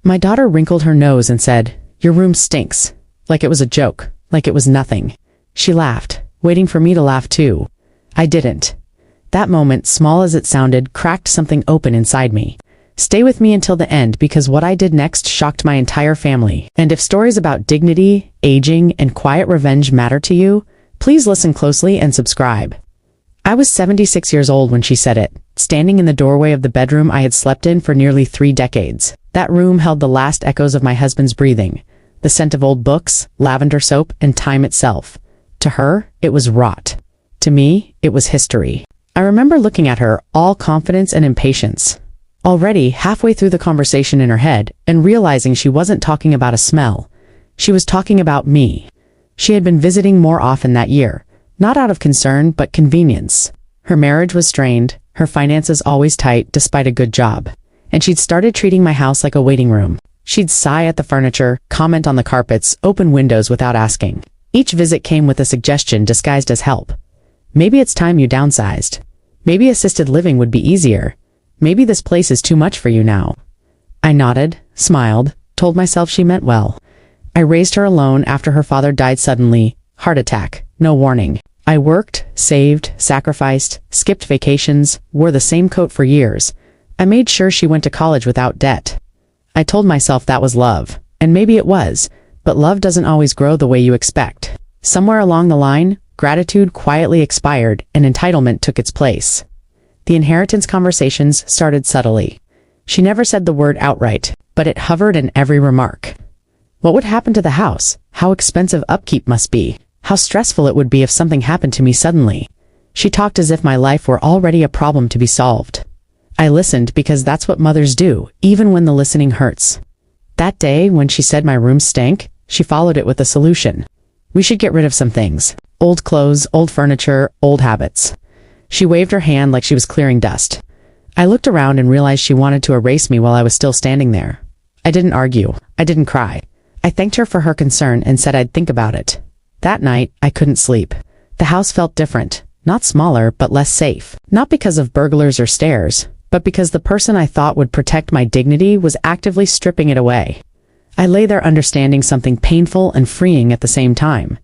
My daughter wrinkled her nose and said, "Your room stinks." Like it was a joke, like it was nothing. She laughed, waiting for me to laugh too. I didn't. That moment, small as it sounded, cracked something open inside me. Stay with me until the end, because what I did next shocked my entire family. And if stories about dignity, aging, and quiet revenge matter to you, please listen closely and subscribe. I was 76 years old when she said it, standing in the doorway of the bedroom I had slept in for nearly 3 decades. That room held the last echoes of my husband's breathing, the scent of old books, lavender soap, and time itself. To her, it was rot. To me, it was history. I remember looking at her, all confidence and impatience, already halfway through the conversation in her head, and realizing she wasn't talking about a smell. She was talking about me. She had been visiting more often that year, not out of concern but convenience. Her marriage was strained, her finances always tight despite a good job, and she'd started treating my house like a waiting room. She'd sigh at the furniture, comment on the carpets, open windows without asking. Each visit came with a suggestion disguised as help. Maybe it's time you downsized. Maybe assisted living would be easier. Maybe this place is too much for you now. I nodded, smiled, told myself she meant well. I raised her alone after her father died suddenly. Heart attack, no warning. I worked, saved, sacrificed, skipped vacations, wore the same coat for years. I made sure she went to college without debt. I told myself that was love, and maybe it was, but love doesn't always grow the way you expect. Somewhere along the line, gratitude quietly expired and entitlement took its place. The inheritance conversations started subtly. She never said the word outright, but it hovered in every remark. What would happen to the house? How expensive upkeep must be? How stressful it would be if something happened to me suddenly? She talked as if my life were already a problem to be solved. I listened because that's what mothers do, even when the listening hurts. That day, when she said my room stank, she followed it with a solution. We should get rid of some things. Old clothes, old furniture, old habits. She waved her hand like she was clearing dust. I looked around and realized she wanted to erase me while I was still standing there. I didn't argue. I didn't cry. I thanked her for her concern and said I'd think about it. That night, I couldn't sleep. The house felt different. Not smaller, but less safe. Not because of burglars or stairs, but because the person I thought would protect my dignity was actively stripping it away. I lay there understanding something painful and freeing at the same time.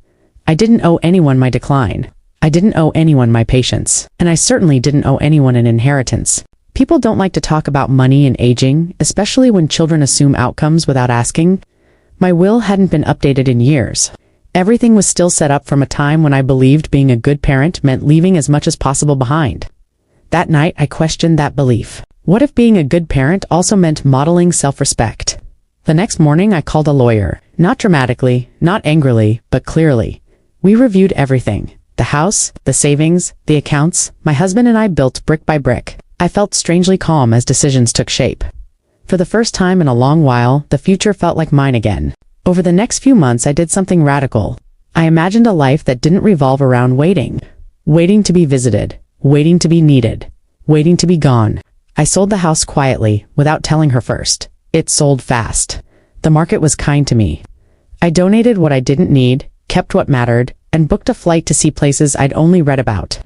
I didn't owe anyone my decline. I didn't owe anyone my patience. And I certainly didn't owe anyone an inheritance. People don't like to talk about money and aging, especially when children assume outcomes without asking. My will hadn't been updated in years. Everything was still set up from a time when I believed being a good parent meant leaving as much as possible behind. That night, I questioned that belief. What if being a good parent also meant modeling self-respect? The next morning, I called a lawyer. Not dramatically, not angrily, but clearly. We reviewed everything. The house, the savings, the accounts. My husband and I built brick by brick. I felt strangely calm as decisions took shape. For the first time in a long while, the future felt like mine again. Over the next few months, I did something radical. I imagined a life that didn't revolve around waiting. Waiting to be visited. Waiting to be needed. Waiting to be gone. I sold the house quietly, without telling her first. It sold fast. The market was kind to me. I donated what I didn't need, kept what mattered, and booked a flight to see places I'd only read about.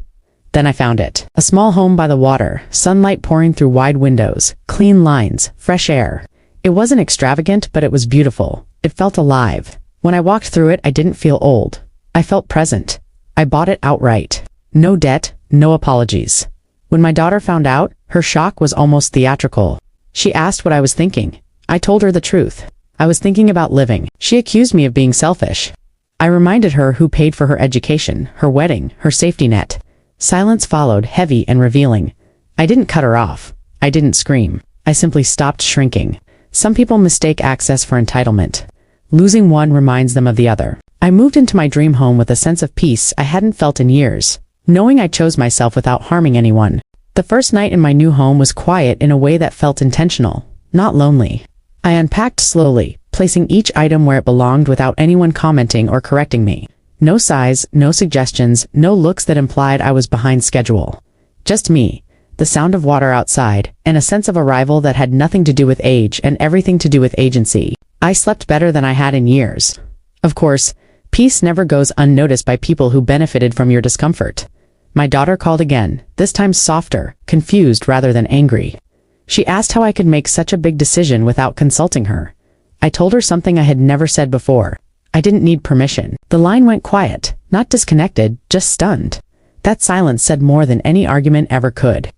Then I found it. A small home by the water, sunlight pouring through wide windows, clean lines, fresh air. It wasn't extravagant, but it was beautiful. It felt alive. When I walked through it, I didn't feel old. I felt present. I bought it outright. No debt, no apologies. When my daughter found out, her shock was almost theatrical. She asked what I was thinking. I told her the truth. I was thinking about living. She accused me of being selfish. I reminded her who paid for her education, her wedding, her safety net. Silence followed, heavy and revealing. I didn't cut her off. I didn't scream. I simply stopped shrinking. Some people mistake access for entitlement. Losing one reminds them of the other. I moved into my dream home with a sense of peace I hadn't felt in years, knowing I chose myself without harming anyone. The first night in my new home was quiet in a way that felt intentional, not lonely. I unpacked slowly, placing each item where it belonged without anyone commenting or correcting me. No sighs, no suggestions, no looks that implied I was behind schedule. Just me, the sound of water outside, and a sense of arrival that had nothing to do with age and everything to do with agency. I slept better than I had in years. Of course, peace never goes unnoticed by people who benefited from your discomfort. My daughter called again, this time softer, confused rather than angry. She asked how I could make such a big decision without consulting her. I told her something I had never said before. I didn't need permission. The line went quiet, not disconnected, just stunned. That silence said more than any argument ever could.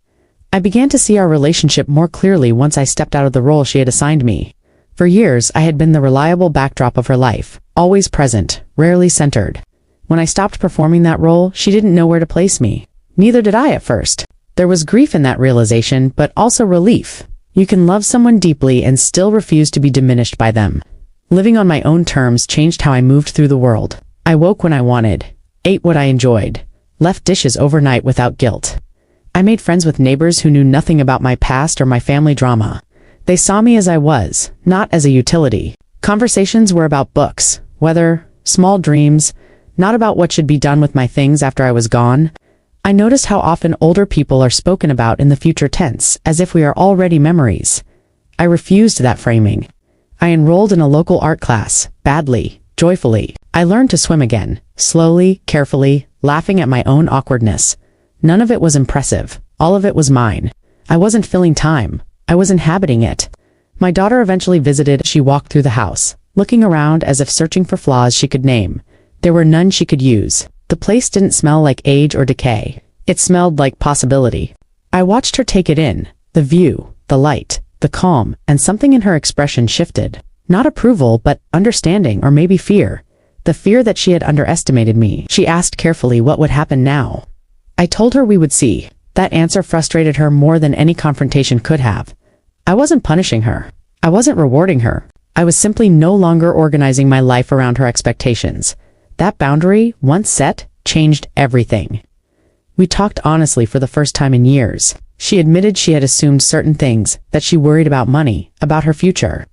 I began to see our relationship more clearly once I stepped out of the role she had assigned me. For years, I had been the reliable backdrop of her life, always present, rarely centered. When I stopped performing that role, she didn't know where to place me. Neither did I at first. There was grief in that realization, but also relief. You can love someone deeply and still refuse to be diminished by them. Living on my own terms changed how I moved through the world. I woke when I wanted, ate what I enjoyed, left dishes overnight without guilt. I made friends with neighbors who knew nothing about my past or my family drama. They saw me as I was, not as a utility. Conversations were about books, weather, small dreams, not about what should be done with my things after I was gone. I noticed how often older people are spoken about in the future tense, as if we are already memories. I refused that framing. I enrolled in a local art class, badly, joyfully. I learned to swim again, slowly, carefully, laughing at my own awkwardness. None of it was impressive. All of it was mine. I wasn't filling time. I was inhabiting it. My daughter eventually visited. She walked through the house, looking around as if searching for flaws she could name. There were none she could use. The place didn't smell like age or decay. It smelled like possibility. I watched her take it in, the view, the light, the calm, and something in her expression shifted. Not approval, but understanding, or maybe fear. The fear that she had underestimated me. She asked carefully what would happen now. I told her we would see. That answer frustrated her more than any confrontation could have. I wasn't punishing her. I wasn't rewarding her. I was simply no longer organizing my life around her expectations. That boundary, once set, changed everything. We talked honestly for the first time in years. She admitted she had assumed certain things, that she worried about money, about her future.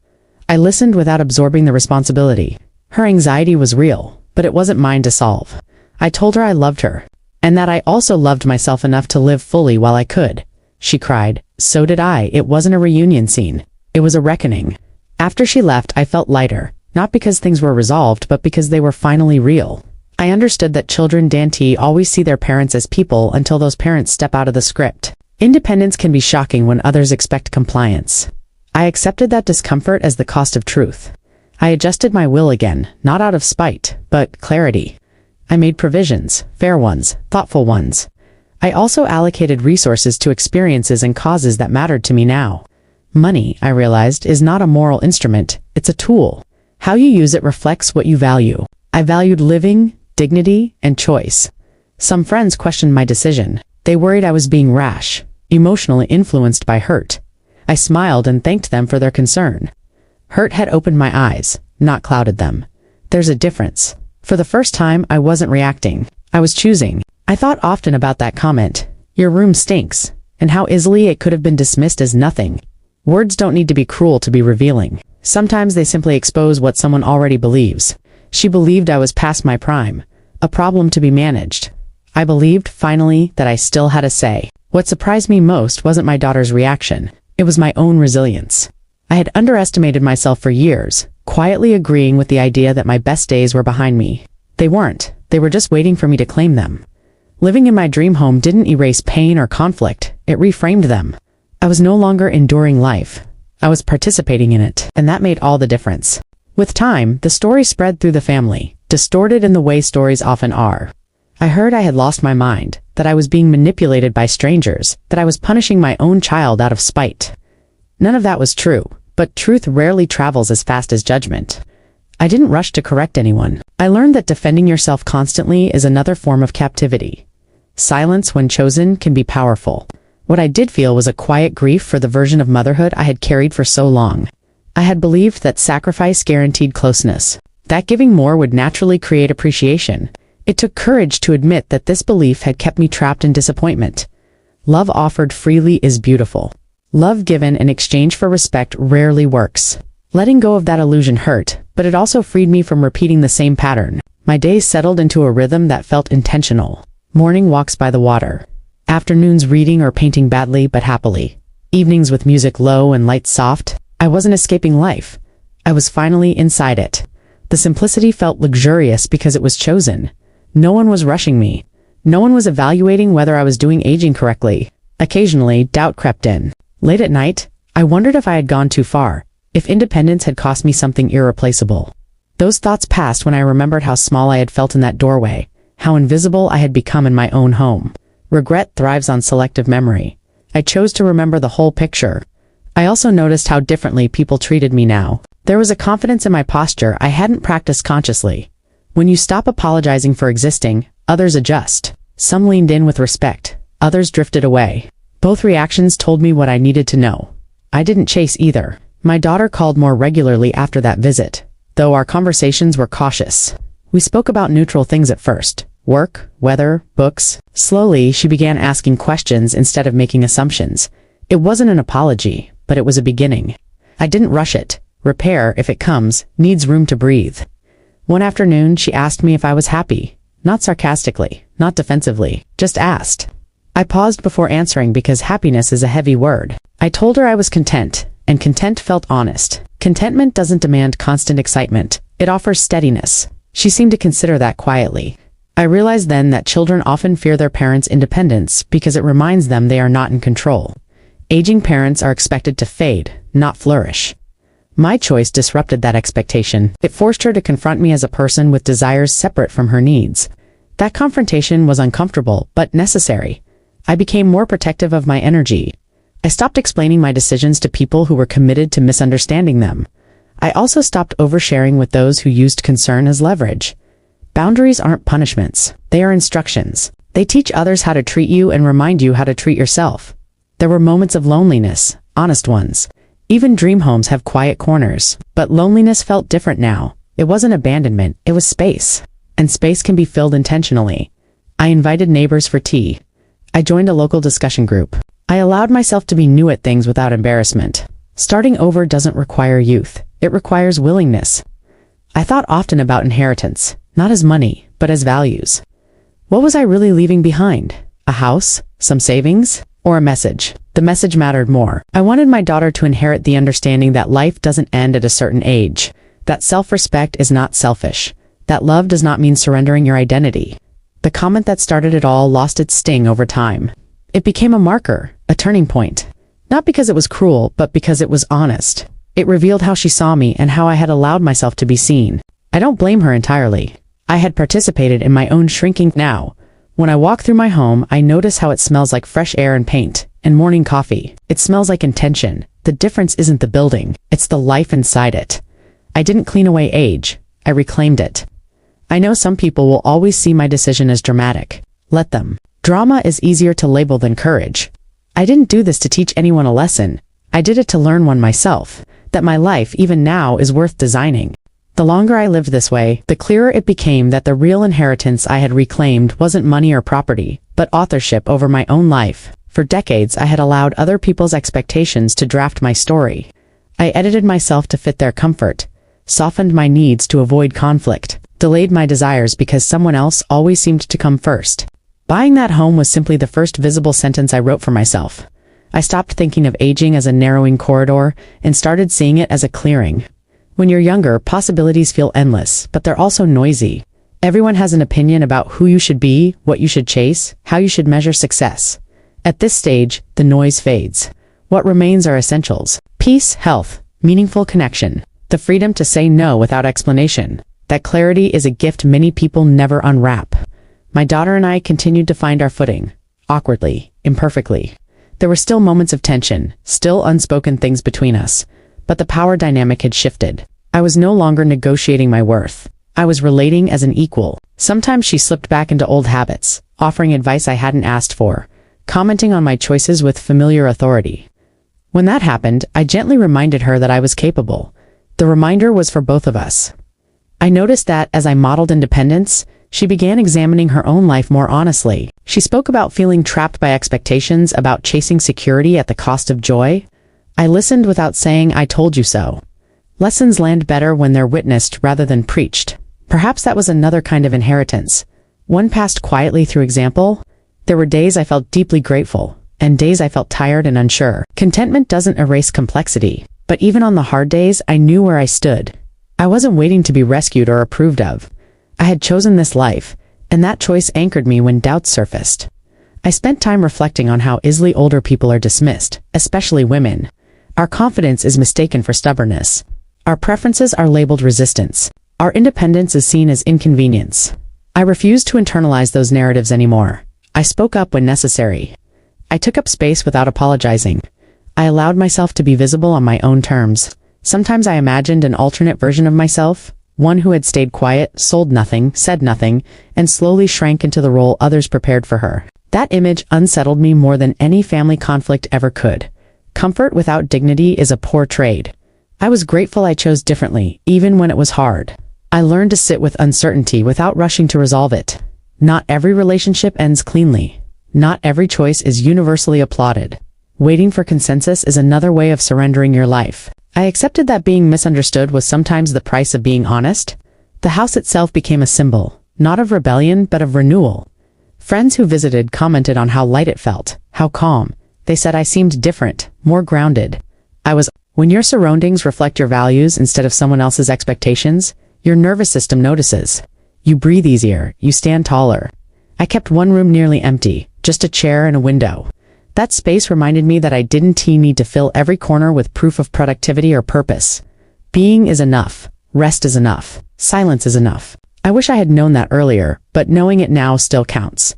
I listened without absorbing the responsibility. Her anxiety was real, but it wasn't mine to solve. I told her I loved her, and that I also loved myself enough to live fully while I could. She cried. So did I. It wasn't a reunion scene. It was a reckoning. After she left, I felt lighter, not because things were resolved, but because they were finally real. I understood that children Dante always see their parents as people until those parents step out of the script. Independence can be shocking when others expect compliance. I accepted that discomfort as the cost of truth. I adjusted my will again, not out of spite, but clarity. I made provisions, fair ones, thoughtful ones. I also allocated resources to experiences and causes that mattered to me now. Money, I realized, is not a moral instrument, it's a tool. How you use it reflects what you value. I valued living, dignity, and choice. Some friends questioned my decision. They worried I was being rash, emotionally influenced by hurt. I smiled and thanked them for their concern. Hurt had opened my eyes, not clouded them. There's a difference. For the first time, I wasn't reacting. I was choosing. I thought often about that comment, "Your room stinks," and how easily it could have been dismissed as nothing. Words don't need to be cruel to be revealing. Sometimes they simply expose what someone already believes. She believed I was past my prime, a problem to be managed. I believed, finally, that I still had a say. What surprised me most wasn't my daughter's reaction. It was my own resilience. I had underestimated myself for years, quietly agreeing with the idea that my best days were behind me. They weren't. They were just waiting for me to claim them. Living in my dream home didn't erase pain or conflict. It reframed them. I was no longer enduring life. I was participating in it, and that made all the difference. With time, the story spread through the family, distorted in the way stories often are. I heard I had lost my mind, that I was being manipulated by strangers, that I was punishing my own child out of spite. None of that was true, but truth rarely travels as fast as judgment. I didn't rush to correct anyone. I learned that defending yourself constantly is another form of captivity. Silence, when chosen, can be powerful. What I did feel was a quiet grief for the version of motherhood I had carried for so long. I had believed that sacrifice guaranteed closeness, that giving more would naturally create appreciation. It took courage to admit that this belief had kept me trapped in disappointment. Love offered freely is beautiful. Love given in exchange for respect rarely works. Letting go of that illusion hurt, but it also freed me from repeating the same pattern. My days settled into a rhythm that felt intentional. Morning walks by the water. Afternoons reading or painting badly but happily. Evenings with music low and lights soft. I wasn't escaping life. I was finally inside it. The simplicity felt luxurious because it was chosen. No one was rushing me. No one was evaluating whether I was doing aging correctly. Occasionally, doubt crept in. Late at night, I wondered if I had gone too far, if independence had cost me something irreplaceable. Those thoughts passed when I remembered how small I had felt in that doorway, how invisible I had become in my own home. Regret thrives on selective memory. I chose to remember the whole picture. I also noticed how differently people treated me now. There was a confidence in my posture I hadn't practiced consciously. When you stop apologizing for existing, others adjust. Some leaned in with respect, others drifted away. Both reactions told me what I needed to know. I didn't chase either. My daughter called more regularly after that visit, though our conversations were cautious. We spoke about neutral things at first. Work, weather, books. Slowly, she began asking questions instead of making assumptions. It wasn't an apology, but it was a beginning. I didn't rush it. Repair, if it comes, needs room to breathe. One afternoon, she asked me if I was happy. Not sarcastically, not defensively, just asked. I paused before answering because happiness is a heavy word. I told her I was content, and content felt honest. Contentment doesn't demand constant excitement. It offers steadiness. She seemed to consider that quietly. I realized then that children often fear their parents' independence because it reminds them they are not in control. Aging parents are expected to fade, not flourish. My choice disrupted that expectation. It forced her to confront me as a person with desires separate from her needs. That confrontation was uncomfortable, but necessary. I became more protective of my energy. I stopped explaining my decisions to people who were committed to misunderstanding them. I also stopped oversharing with those who used concern as leverage. Boundaries aren't punishments. They are instructions. They teach others how to treat you and remind you how to treat yourself. There were moments of loneliness, honest ones. Even dream homes have quiet corners. But loneliness felt different now. It wasn't abandonment, it was space. And space can be filled intentionally. I invited neighbors for tea. I joined a local discussion group. I allowed myself to be new at things without embarrassment. Starting over doesn't require youth. It requires willingness. I thought often about inheritance, not as money, but as values. What was I really leaving behind? A house? Some savings? Or a message? The message mattered more. I wanted my daughter to inherit the understanding that life doesn't end at a certain age, that self-respect is not selfish, that love does not mean surrendering your identity. The comment that started it all lost its sting over time. It became a marker, a turning point. Not because it was cruel, but because it was honest. It revealed how she saw me and how I had allowed myself to be seen. I don't blame her entirely. I had participated in my own shrinking. Now, when I walk through my home, I notice how it smells like fresh air and paint, and morning coffee. It smells like intention. The difference isn't the building, it's the life inside it. I didn't clean away age, I reclaimed it. I know some people will always see my decision as dramatic. Let them. Drama is easier to label than courage. I didn't do this to teach anyone a lesson. I did it to learn one myself, that my life, even now, is worth designing. The longer I lived this way, the clearer it became that the real inheritance I had reclaimed wasn't money or property, but authorship over my own life. For decades, I had allowed other people's expectations to draft my story. I edited myself to fit their comfort, softened my needs to avoid conflict, delayed my desires because someone else always seemed to come first. Buying that home was simply the first visible sentence I wrote for myself. I stopped thinking of aging as a narrowing corridor and started seeing it as a clearing. When you're younger, possibilities feel endless, but they're also noisy. Everyone has an opinion about who you should be, what you should chase, how you should measure success. At this stage, the noise fades. What remains are essentials: peace, health, meaningful connection, the freedom to say no without explanation. That clarity is a gift many people never unwrap. My daughter and I continued to find our footing, awkwardly, imperfectly. There were still moments of tension, still unspoken things between us, but the power dynamic had shifted. I was no longer negotiating my worth. I was relating as an equal. Sometimes she slipped back into old habits, offering advice I hadn't asked for, commenting on my choices with familiar authority. When that happened, I gently reminded her that I was capable. The reminder was for both of us. I noticed that, as I modeled independence, she began examining her own life more honestly. She spoke about feeling trapped by expectations, about chasing security at the cost of joy. I listened without saying "I told you so." Lessons land better when they're witnessed rather than preached. Perhaps that was another kind of inheritance, one passed quietly through example. There were days I felt deeply grateful, and days I felt tired and unsure. Contentment doesn't erase complexity, but even on the hard days, I knew where I stood. I wasn't waiting to be rescued or approved of. I had chosen this life, and that choice anchored me when doubts surfaced. I spent time reflecting on how easily older people are dismissed, especially women. Our confidence is mistaken for stubbornness. Our preferences are labeled resistance. Our independence is seen as inconvenience. I refused to internalize those narratives anymore. I spoke up when necessary. I took up space without apologizing. I allowed myself to be visible on my own terms. Sometimes I imagined an alternate version of myself, one who had stayed quiet, sold nothing, said nothing, and slowly shrank into the role others prepared for her. That image unsettled me more than any family conflict ever could. Comfort without dignity is a poor trade. I was grateful I chose differently, even when it was hard. I learned to sit with uncertainty without rushing to resolve it. Not every relationship ends cleanly. Not every choice is universally applauded. Waiting for consensus is another way of surrendering your life. I accepted that being misunderstood was sometimes the price of being honest. The house itself became a symbol, not of rebellion, but of renewal. Friends who visited commented on how light it felt, how calm. They said I seemed different, more grounded. When your surroundings reflect your values instead of someone else's expectations, your nervous system notices. You breathe easier, you stand taller. I kept one room nearly empty, just a chair and a window. That space reminded me that I didn't need to fill every corner with proof of productivity or purpose. Being is enough. Rest is enough. Silence is enough. I wish I had known that earlier, but knowing it now still counts.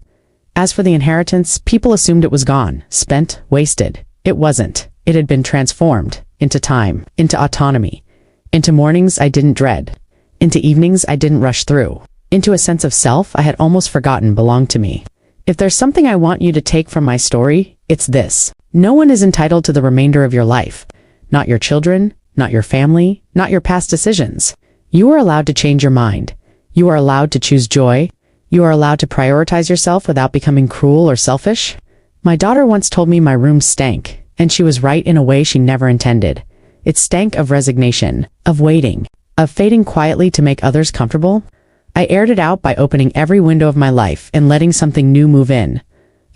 As for the inheritance, people assumed it was gone, spent, wasted. It wasn't. It had been transformed into time, into autonomy, into mornings I didn't dread, into evenings I didn't rush through, into a sense of self I had almost forgotten belonged to me. If there's something I want you to take from my story, it's this. No one is entitled to the remainder of your life. Not your children, not your family, not your past decisions. You are allowed to change your mind. You are allowed to choose joy. You are allowed to prioritize yourself without becoming cruel or selfish. My daughter once told me my room stank, and she was right in a way she never intended. It stank of resignation, of waiting, of fading quietly to make others comfortable. I aired it out by opening every window of my life and letting something new move in.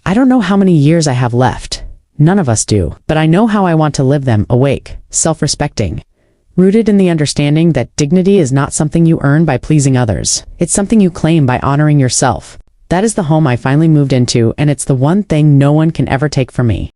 I don't know how many years I have left. None of us do, but I know how I want to live them, awake, self-respecting, rooted in the understanding that dignity is not something you earn by pleasing others. It's something you claim by honoring yourself. That is the home I finally moved into, and it's the one thing no one can ever take from me.